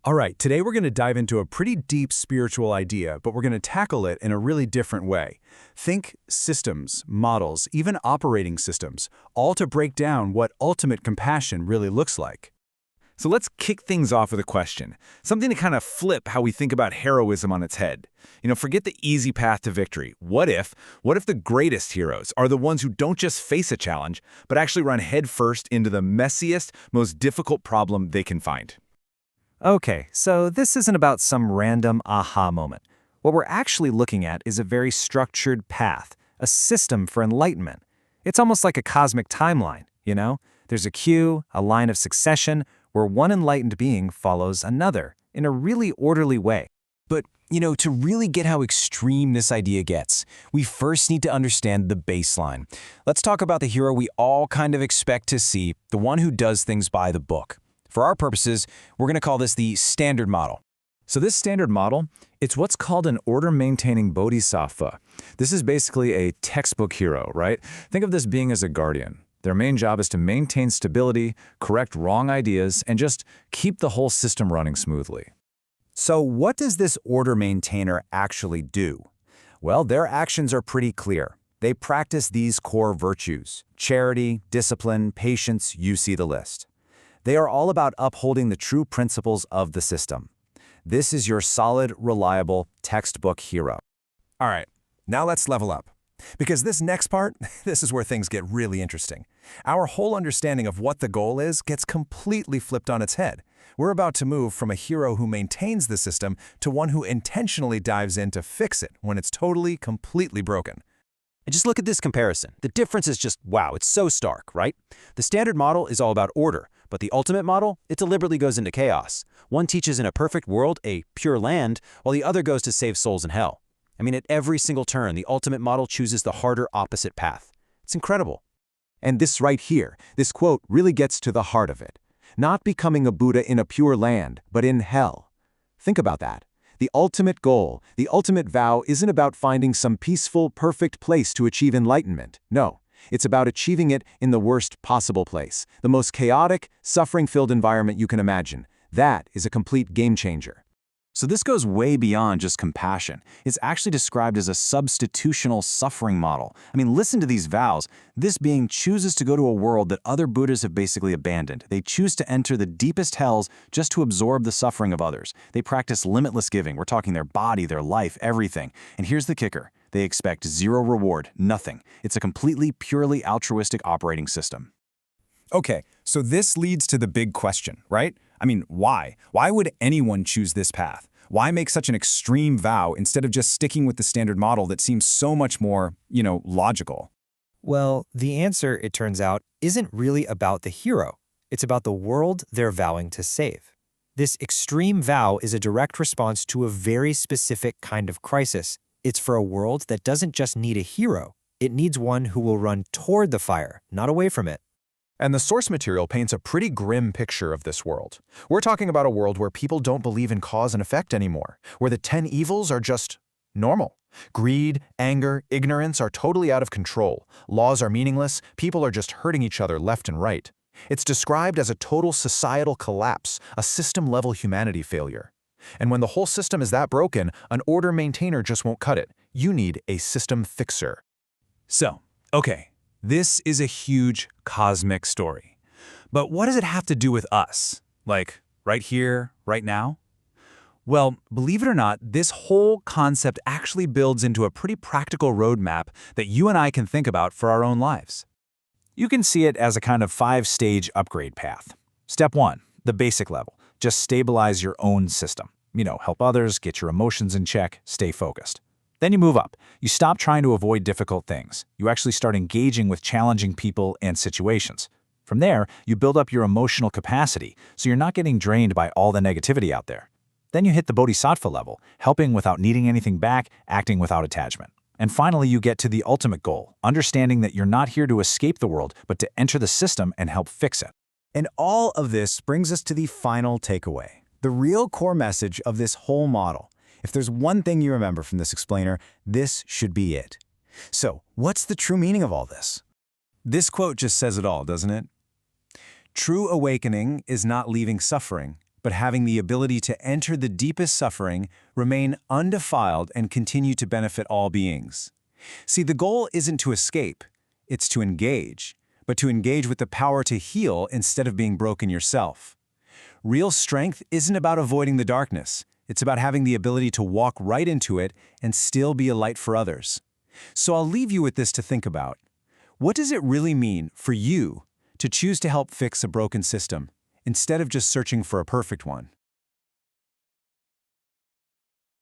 All right, today we're going to dive into a pretty deep spiritual idea, but we're going to tackle it in a really different way. Think systems, models, even operating systems, all to break down what ultimate compassion really looks like. So let's kick things off with a question, something to kind of flip how we think about heroism on its head. Forget the easy path to victory. What if the greatest heroes are the ones who don't just face a challenge, but actually run headfirst into the messiest, most difficult problem they can find? Okay, so this isn't about some random aha moment. What we're actually looking at is a very structured path, a system for enlightenment. It's almost like a cosmic timeline, you know? There's a queue, a line of succession, where one enlightened being follows another in a really orderly way. But, to really get how extreme this idea gets, we first need to understand the baseline. Let's talk about the hero we all kind of expect to see, the one who does things by the book. For our purposes, we're going to call this the standard model. So this standard model, it's what's called an order-maintaining bodhisattva. This is basically a textbook hero, right? Think of this being as a guardian. Their main job is to maintain stability, correct wrong ideas, and just keep the whole system running smoothly. So what does this order maintainer actually do? Well, their actions are pretty clear. They practice these core virtues: charity, discipline, patience, you see the list. They are all about upholding the true principles of the system. This is your solid, reliable, textbook hero. All right, now let's level up. Because this next part, this is where things get really interesting. Our whole understanding of what the goal is gets completely flipped on its head. We're about to move from a hero who maintains the system to one who intentionally dives in to fix it when it's totally, completely broken. And just look at this comparison. The difference is just, wow, it's so stark, right? The standard model is all about order, but the ultimate model, it deliberately goes into chaos. One teaches in a perfect world, a pure land, while the other goes to save souls in hell. I mean, at every single turn, the ultimate model chooses the harder opposite path. It's incredible. And this right here, this quote really gets to the heart of it. Not becoming a Buddha in a pure land, but in hell. Think about that. The ultimate goal, the ultimate vow isn't about finding some peaceful, perfect place to achieve enlightenment. No, it's about achieving it in the worst possible place, the most chaotic, suffering-filled environment you can imagine. That is a complete game changer. So this goes way beyond just compassion. It's actually described as a substitutional suffering model. I mean, listen to these vows. This being chooses to go to a world that other Buddhas have basically abandoned. They choose to enter the deepest hells just to absorb the suffering of others. They practice limitless giving. We're talking their body, their life, everything. And here's the kicker. They expect zero reward, nothing. It's a completely, purely altruistic operating system. Okay, so this leads to the big question, right? I mean, why? Why would anyone choose this path? Why make such an extreme vow instead of just sticking with the standard model that seems so much more, logical? Well, the answer, it turns out, isn't really about the hero. It's about the world they're vowing to save. This extreme vow is a direct response to a very specific kind of crisis. It's for a world that doesn't just need a hero. It needs one who will run toward the fire, not away from it. And the source material paints a pretty grim picture of this world. We're talking about a world where people don't believe in cause and effect anymore, where the 10 evils are just normal. Greed, anger, ignorance are totally out of control. Laws are meaningless. People are just hurting each other left and right. It's described as a total societal collapse, a system-level humanity failure. And when the whole system is that broken, an order maintainer just won't cut it. You need a system fixer. So, okay, this is a huge cosmic story. But what does it have to do with us? Like, right here, right now? Well, believe it or not, this whole concept actually builds into a pretty practical roadmap that you and I can think about for our own lives. You can see it as a kind of 5-stage upgrade path. Step 1, the basic level. Just stabilize your own system. Help others, get your emotions in check, stay focused. Then you move up. You stop trying to avoid difficult things. You actually start engaging with challenging people and situations. From there, you build up your emotional capacity, so you're not getting drained by all the negativity out there. Then you hit the bodhisattva level, helping without needing anything back, acting without attachment. And finally, you get to the ultimate goal, understanding that you're not here to escape the world, but to enter the system and help fix it. And all of this brings us to the final takeaway, the real core message of this whole model. If there's one thing you remember from this explainer, this should be it. So, what's the true meaning of all this? This quote just says it all, doesn't it? True awakening is not leaving suffering, but having the ability to enter the deepest suffering, remain undefiled, and continue to benefit all beings. See, the goal isn't to escape, it's to engage, but to engage with the power to heal instead of being broken yourself. Real strength isn't about avoiding the darkness, it's about having the ability to walk right into it and still be a light for others. So I'll leave you with this to think about. What does it really mean for you to choose to help fix a broken system, instead of just searching for a perfect one?